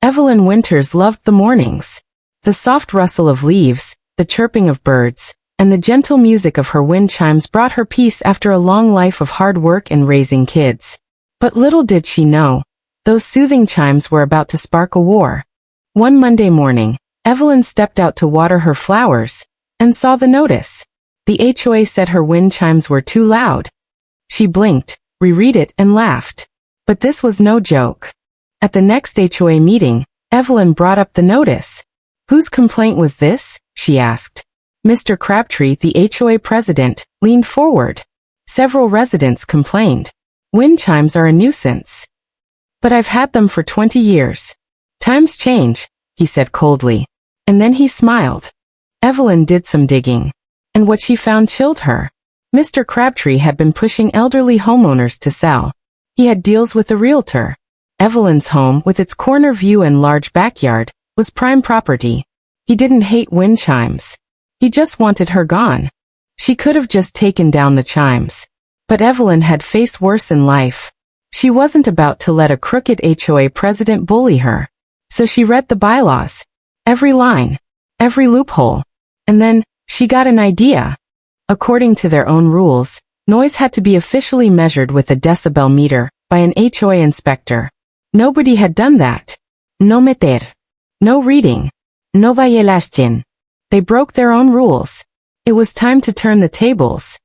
Evelyn Winters loved the mornings. The soft rustle of leaves, the chirping of birds, and the gentle music of her wind chimes brought her peace after a long life of hard work and raising kids. But little did she know, those soothing chimes were about to spark a war. One Monday morning, Evelyn stepped out to water her flowers, and saw the notice. The HOA said her wind chimes were too loud. She blinked, reread it, and laughed. But this was no joke. At the next HOA meeting, Evelyn brought up the notice. Whose complaint was this? She asked. Mr. Crabtree, the HOA president, leaned forward. Several residents complained. Wind chimes are a nuisance. But I've had them for 20 years. Times change, he said coldly. And then he smiled. Evelyn did some digging. And what she found chilled her. Mr. Crabtree had been pushing elderly homeowners to sell. He had deals with a realtor. Evelyn's home, with its corner view and large backyard, was prime property. He didn't hate wind chimes. He just wanted her gone. She could have just taken down the chimes. But Evelyn had faced worse in life. She wasn't about to let a crooked HOA president bully her. So she read the bylaws. Every line. Every loophole. And then, she got an idea. According to their own rules, noise had to be officially measured with a decibel meter by an HOA inspector. Nobody had done that. No meter. No reading. No violación. They broke their own rules. It was time to turn the tables.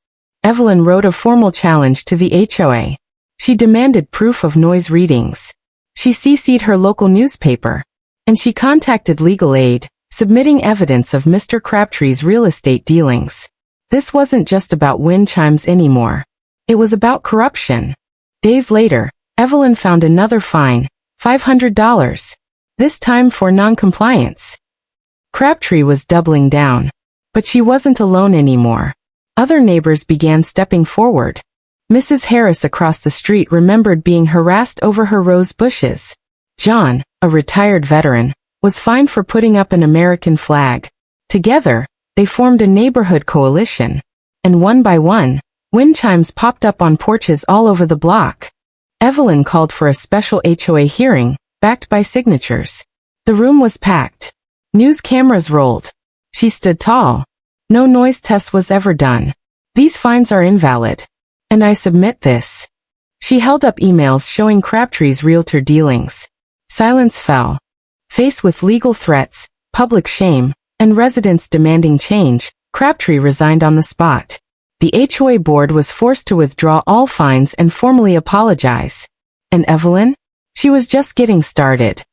Evelyn wrote a formal challenge to the HOA. She demanded proof of noise readings. She CC'd her local newspaper. And she contacted legal aid, submitting evidence of Mr. Crabtree's real estate dealings. This wasn't just about wind chimes anymore. It was about corruption. Days later, Evelyn found another fine, $500. This time for non-compliance. Crabtree was doubling down. But she wasn't alone anymore. Other neighbors began stepping forward. Mrs. Harris across the street remembered being harassed over her rose bushes. John, a retired veteran, was fined for putting up an American flag. Together, they formed a neighborhood coalition. And one by one, wind chimes popped up on porches all over the block. Evelyn called for a special HOA hearing, backed by signatures. The room was packed. News cameras rolled. She stood tall. No noise test was ever done. These fines are invalid. And I submit this. She held up emails showing Crabtree's realtor dealings. Silence fell. Faced with legal threats, public shame, and residents demanding change, Crabtree resigned on the spot. The HOA board was forced to withdraw all fines and formally apologize. And Evelyn? She was just getting started.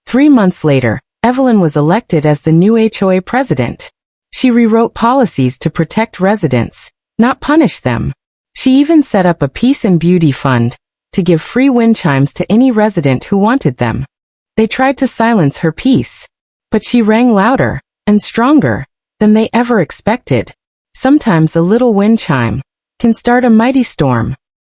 3 months later, Evelyn was elected as the new HOA president. She rewrote policies to protect residents, not punish them. She even set up a peace and beauty fund to give free wind chimes to any resident who wanted them. They tried to silence her peace, but she rang louder and stronger than they ever expected. Sometimes a little wind chime can start a mighty storm.